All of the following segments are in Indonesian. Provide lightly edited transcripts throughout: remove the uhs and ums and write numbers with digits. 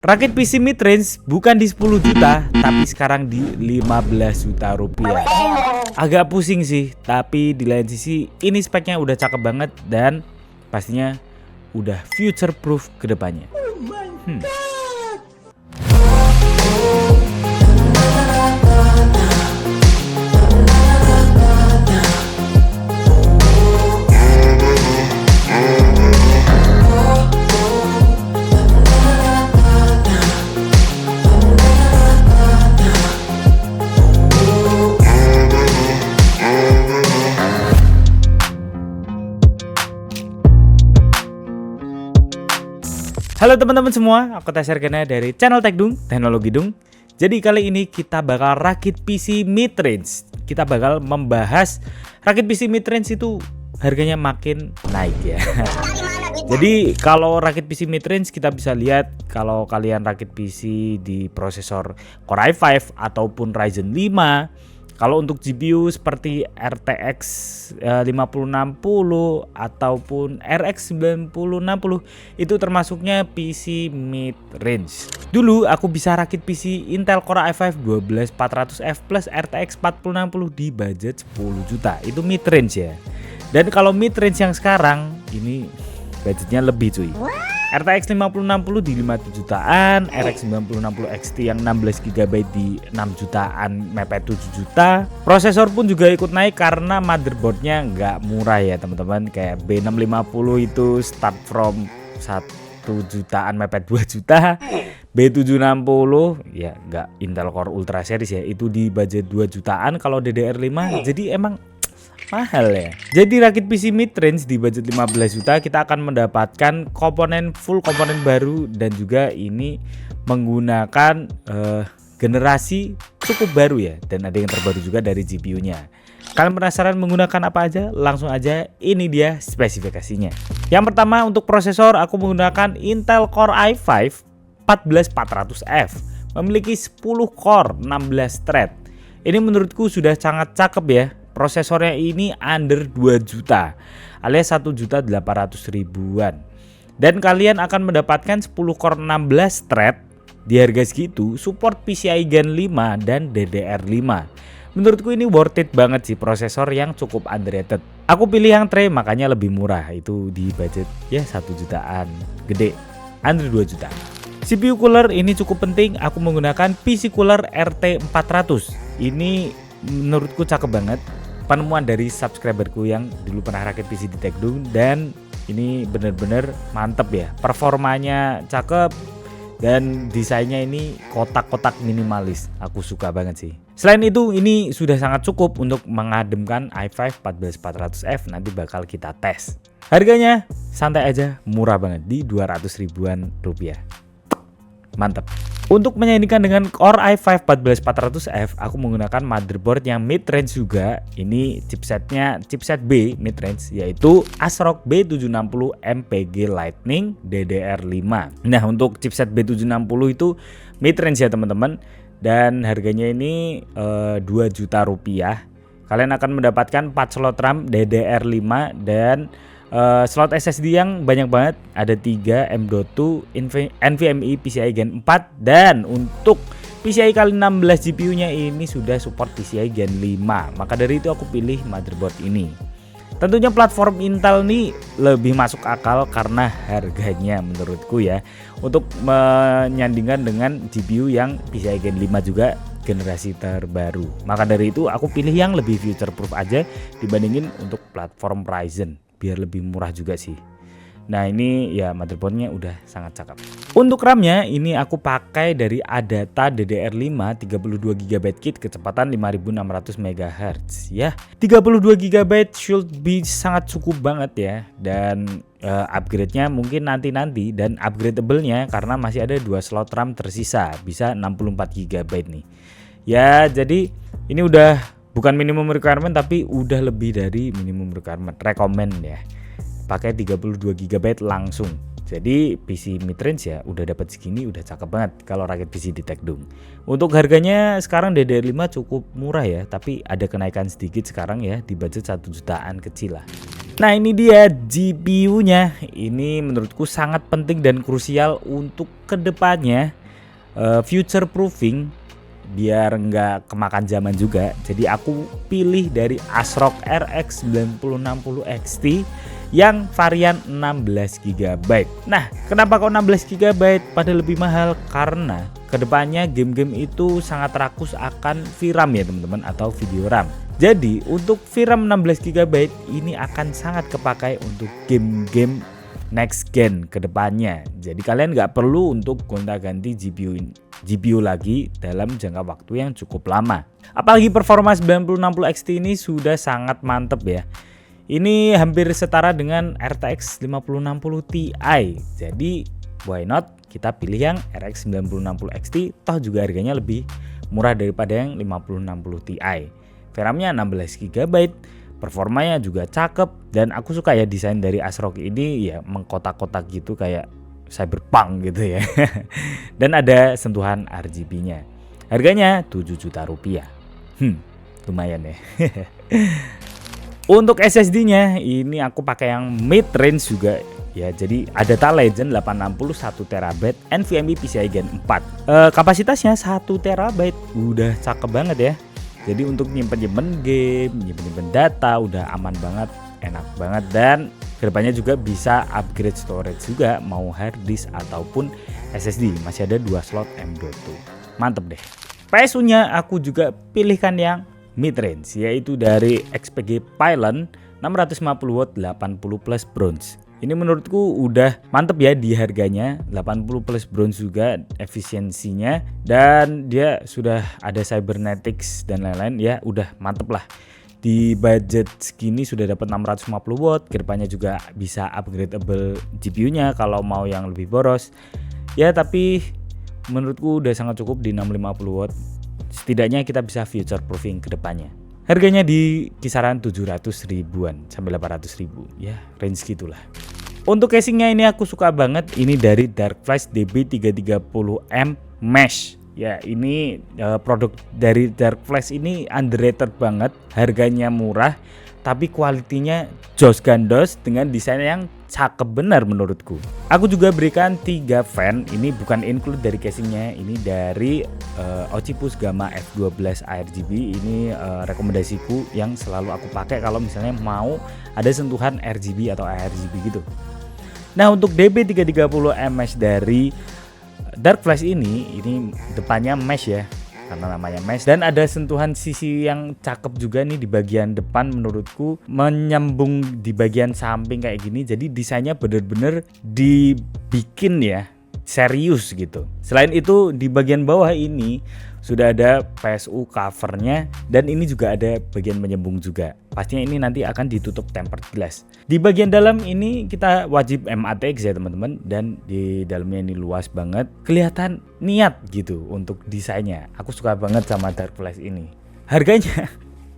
Rakit PC mid-range bukan di 10 juta, tapi sekarang di 15 juta rupiah. Agak pusing sih, tapi di lain sisi ini speknya udah cakep banget dan pastinya udah future proof ke depannya. Halo teman-teman semua, aku Tasir Gana dari channel Tekdung, Teknologi Dung. Jadi kali ini kita bakal rakit PC mid-range. Kita bakal membahas rakit PC mid-range itu harganya makin naik ya. Jadi kalau rakit PC mid-range kita bisa lihat kalau kalian rakit PC di prosesor Core i5 ataupun Ryzen 5. Kalau untuk GPU seperti RTX 5060 ataupun RX 9060 itu termasuknya PC mid range. Dulu aku bisa rakit PC Intel Core i5 12400F plus RTX 4060 di budget 10 juta. Itu mid range ya. Dan kalau mid range yang sekarang ini budgetnya lebih cuy. RTX 5060 di 57 jutaan, RX 9060 XT yang 16GB di 6 jutaan, mepet 7 juta. Prosesor pun juga ikut naik karena motherboardnya nggak murah ya teman-teman. Kayak B650 itu start from 1 jutaan, mepet 2 juta. B760 ya nggak Intel Core Ultra series ya, itu di budget 2 jutaan kalau DDR5. Jadi emang mahal ya. Jadi rakit PC mid range di budget 15 juta kita akan mendapatkan full komponen baru dan juga ini menggunakan generasi cukup baru ya, dan ada yang terbaru juga dari GPU-nya. Kalian penasaran menggunakan apa aja? Langsung aja, ini dia spesifikasinya. Yang pertama untuk prosesor aku menggunakan Intel Core i5 14400F, memiliki 10 core 16 thread. Ini menurutku sudah sangat cakep ya. Prosesornya ini under 2 juta alias 1.800.000-an. Dan kalian akan mendapatkan 10 core 16 thread di harga segitu, support PCIe Gen 5 dan DDR5. Menurutku ini worth it banget sih, prosesor yang cukup underrated. Aku pilih yang tray makanya lebih murah, itu di budget ya 1 jutaan gede, under 2 juta. CPU cooler ini cukup penting, aku menggunakan PC cooler RT400. Ini menurutku cakep banget, penemuan dari subscriberku yang dulu pernah rakit PC di Tekdung, dan ini bener-bener mantep ya, performanya cakep dan desainnya ini kotak-kotak minimalis, aku suka banget sih. Selain itu ini sudah sangat cukup untuk mengademkan i5 14400F, nanti bakal kita tes. Harganya santai aja, murah banget di 200 ribuan rupiah, mantap. Untuk menyandingkan dengan Core i5 14400F, aku menggunakan motherboard yang mid range juga. Ini chipset B mid range, yaitu ASRock B760 MPG Lightning DDR5. Nah, untuk chipset B760 itu mid range ya teman-teman, dan harganya ini 2 juta rupiah. Kalian akan mendapatkan 4 slot RAM DDR5 dan slot SSD yang banyak banget, ada 3 M.2 NVMe PCIe Gen 4, dan untuk PCIe kali 16 GPU-nya ini sudah support PCIe Gen 5. Maka dari itu aku pilih motherboard ini. Tentunya platform Intel nih lebih masuk akal karena harganya menurutku ya, untuk menyandingkan dengan GPU yang PCIe Gen 5 juga generasi terbaru. Maka dari itu aku pilih yang lebih future proof aja dibandingin untuk platform Ryzen, biar lebih murah juga sih. Nah ini ya motherboardnya udah sangat cakep. Untuk RAM-nya ini aku pakai dari Adata DDR5 32GB kit kecepatan 5600 MHz ya. 32GB should be sangat cukup banget ya, dan upgrade-nya mungkin nanti dan upgradable-nya karena masih ada 2 slot RAM tersisa, bisa 64GB nih. Ya jadi ini udah bukan minimum requirement tapi udah lebih dari minimum requirement, recommend ya. Pakai 32GB langsung. Jadi PC midrange ya udah dapat segini udah cakep banget kalau rakit PC di Tekdung. Untuk harganya sekarang DDR5 cukup murah ya, tapi ada kenaikan sedikit sekarang ya di budget 1 jutaan kecil lah. Nah ini dia GPU-nya. Ini menurutku sangat penting dan krusial untuk kedepannya, future proofing biar nggak kemakan zaman juga. Jadi aku pilih dari ASRock RX 9060 XT yang varian 16 GB. Nah kenapa kok 16 GB pada lebih mahal? Karena kedepannya game-game itu sangat rakus akan VRAM ya teman-teman, atau video RAM. Jadi untuk VRAM 16 GB ini akan sangat kepakai untuk game-game next gen kedepannya. Jadi kalian nggak perlu untuk gonta-ganti GPU lagi dalam jangka waktu yang cukup lama. Apalagi performa 9060 XT ini sudah sangat mantep ya. Ini hampir setara dengan RTX 5060 Ti. Jadi why not kita pilih yang RX 9060 XT, toh juga harganya lebih murah daripada yang 5060 Ti. VRAM-nya 16 GB, performanya juga cakep, dan aku suka ya desain dari ASRock ini ya, mengkotak-kotak gitu kayak cyberpunk gitu ya. Dan ada sentuhan RGB-nya. Harganya 7 juta rupiah. Lumayan ya. Untuk SSD-nya ini aku pakai yang mid range juga ya. Jadi Adata Legend 860 1 TB NVMe PCIe Gen 4. Kapasitasnya 1 TB, udah cakep banget ya. Jadi untuk nyimpen game, nyimpen data udah aman banget, enak banget, dan kedepannya juga bisa upgrade storage juga, mau hard disk ataupun SSD. Masih ada 2 slot M.2. Mantep deh. PSU-nya aku juga pilihkan yang mid range, yaitu dari XPG Pylon 650W 80 plus bronze. Ini menurutku udah mantep ya di harganya, 80 plus bronze juga efisiensinya, dan dia sudah ada cybernetics dan lain-lain ya, udah mantep lah. Di budget segini sudah dapat 650W, kedepannya juga bisa upgradable GPU-nya kalau mau yang lebih boros. Ya tapi menurutku udah sangat cukup di 650W. Setidaknya kita bisa future proofing kedepannya. Harganya di kisaran 700 ribuan sampai 800 ribu ya, range gitulah. Untuk casingnya ini aku suka banget, ini dari Darkflash DB330M Mesh. Ya ini produk dari Darkflash ini underrated banget, harganya murah tapi kualitinya jos gandos dengan desain yang cakep benar menurutku. Aku juga berikan 3 fan, ini bukan include dari casingnya, ini dari Olympus Gamma F12 ARGB. Ini rekomendasiku yang selalu aku pakai kalau misalnya mau ada sentuhan RGB atau ARGB gitu. Nah untuk DB330M Mesh dari Darkflash ini depannya mesh ya, karena namanya mesh, dan ada sentuhan sisi yang cakep juga nih di bagian depan, menurutku menyambung di bagian samping kayak gini. Jadi desainnya bener-bener dibikin ya serius gitu. Selain itu di bagian bawah ini sudah ada PSU covernya, dan ini juga ada bagian penyambung juga. Pastinya ini nanti akan ditutup tempered glass. Di bagian dalam ini kita wajib MATX ya teman-teman, dan di dalamnya ini luas banget, kelihatan niat gitu untuk desainnya. Aku suka banget sama Darkflash ini. Harganya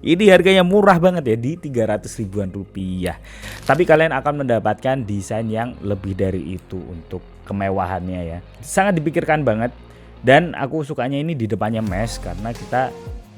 ini harganya murah banget ya, di 300 ribuan rupiah. Tapi kalian akan mendapatkan desain yang lebih dari itu untuk kemewahannya ya. Sangat dipikirkan banget. Dan aku sukanya ini di depannya mesh, karena kita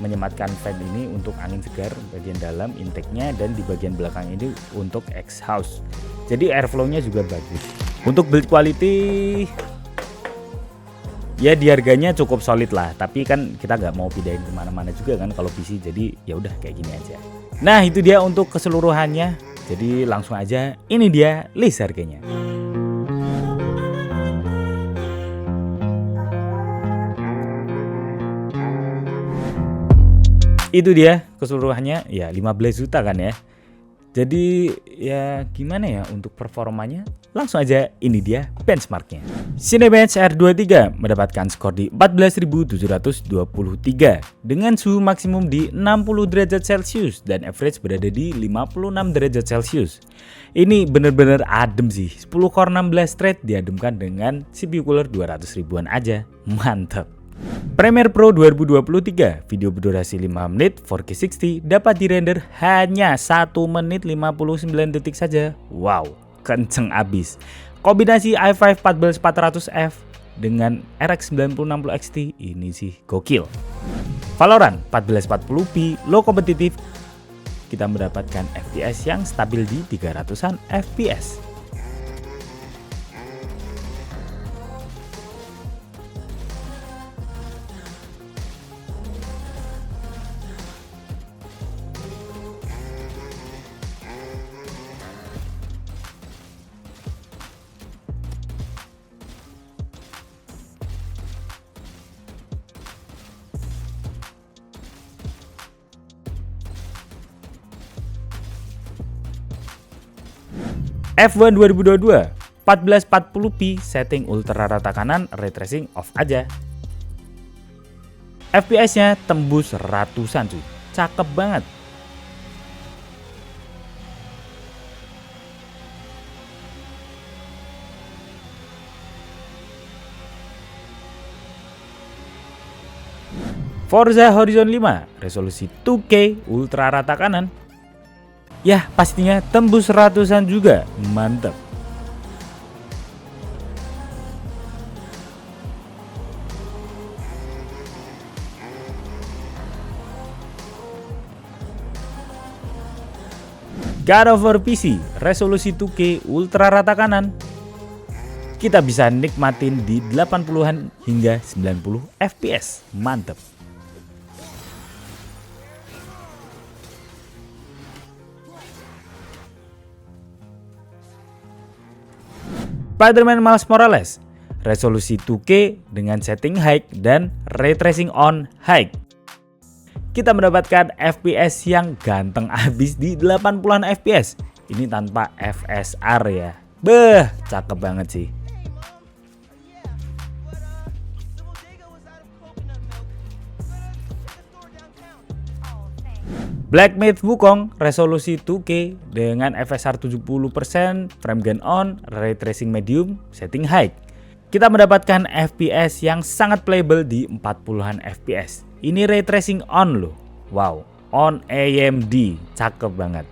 menyematkan fan ini untuk angin segar bagian dalam intake-nya, dan di bagian belakang ini untuk exhaust. Jadi airflow-nya juga bagus. Untuk build quality ya di harganya cukup solid lah, tapi kan kita nggak mau pindahin kemana-mana juga kan kalau PC, jadi ya udah kayak gini aja. Nah itu dia untuk keseluruhannya. Jadi langsung aja, ini dia list harganya. Itu dia keseluruhannya ya 15 juta kan ya. Jadi ya gimana ya untuk performanya, langsung aja ini dia benchmarknya. Cinebench R23 mendapatkan skor di 14.723 dengan suhu maksimum di 60 derajat Celcius dan average berada di 56 derajat Celcius. Ini bener-bener adem sih, 10 core 16 thread diademkan dengan CPU cooler 200 ribuan aja, mantap. Premiere Pro 2023, video berdurasi 5 menit 4K 60 dapat dirender hanya 1 menit 59 detik saja. Wow, kenceng abis. Kombinasi i5 14400F dengan RX 9060 XT ini sih gokil. Valorant 1440p low kompetitif, kita mendapatkan FPS yang stabil di 300-an FPS. F1 2022 1440p setting ultra rata kanan, ray tracing off aja. FPS nya tembus ratusan cuy, cakep banget. Forza Horizon 5 resolusi 2K ultra rata kanan. Ya pastinya tembus ratusan juga, mantap. God of War PC resolusi 2K ultra rata kanan. Kita bisa nikmatin di 80-an hingga 90 FPS, mantap. Spider-Man Miles Morales resolusi 2K dengan setting high dan ray tracing on high. Kita mendapatkan FPS yang ganteng abis di 80-an FPS. Ini tanpa FSR ya. Beuh, cakep banget sih. Black Myth Wukong resolusi 2K dengan FSR 70%, frame gain on, ray tracing medium, setting high. Kita mendapatkan FPS yang sangat playable di 40-an FPS. Ini ray tracing on loh. Wow, on AMD, cakep banget.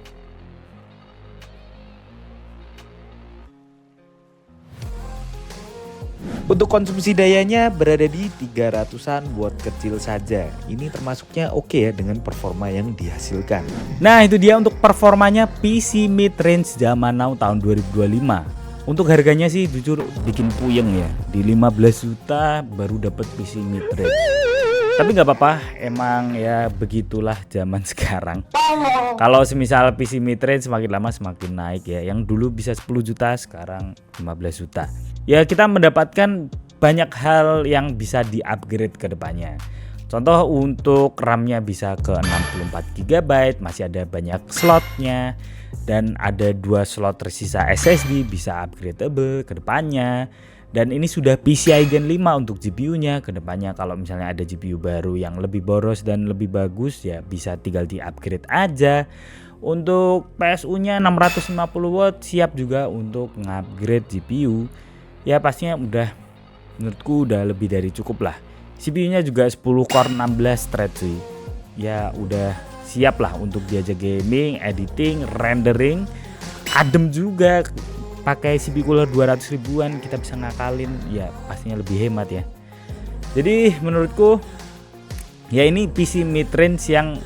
Untuk konsumsi dayanya berada di 300-an watt kecil saja. Ini termasuknya oke ya dengan performa yang dihasilkan. Nah itu dia untuk performanya PC mid-range zaman now tahun 2025. Untuk harganya sih jujur bikin puyeng ya. Di 15 juta baru dapat PC mid-range. Tapi nggak apa-apa, emang ya begitulah zaman sekarang. Kalau semisal PC mid-range semakin lama semakin naik ya. Yang dulu bisa 10 juta sekarang 15 juta. Ya kita mendapatkan banyak hal yang bisa di-upgrade ke depannya. Contoh untuk RAM-nya bisa ke 64 GB, masih ada banyak slotnya. Dan ada 2 slot tersisa SSD bisa upgradable ke depannya. Dan ini sudah PCI Gen 5 untuk GPU-nya. Ke depannya kalau misalnya ada GPU baru yang lebih boros dan lebih bagus ya bisa tinggal di-upgrade aja. Untuk PSU-nya 650 watt siap juga untuk nge-upgrade GPU. Ya pastinya udah menurutku udah lebih dari cukup lah. CPU-nya juga 10 core 16 thread cuy. Ya udah siap lah untuk diajak gaming, editing, rendering. Adem juga. Pakai CPU cooler 200 ribuan kita bisa ngakalin. Ya pastinya lebih hemat ya. Jadi menurutku ya ini PC mid range yang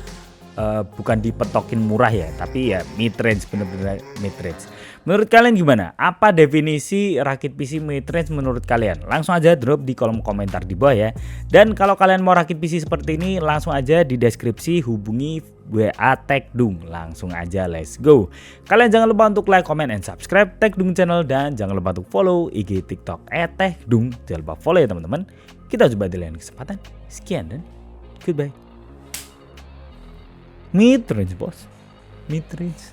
bukan dipetokin murah ya, tapi ya mid range, bener-bener mid range. Menurut kalian gimana? Apa definisi rakit PC mid range menurut kalian? Langsung aja drop di kolom komentar di bawah ya. Dan kalau kalian mau rakit PC seperti ini, langsung aja di deskripsi hubungi WA Tekdung. Langsung aja, let's go. Kalian jangan lupa untuk like, comment, and subscribe Tekdung channel, dan jangan lupa untuk follow IG TikTok @tekdung. Jangan lupa follow ya teman-teman. Kita coba di lain kesempatan. Sekian dan goodbye. Mid range bos, mid range.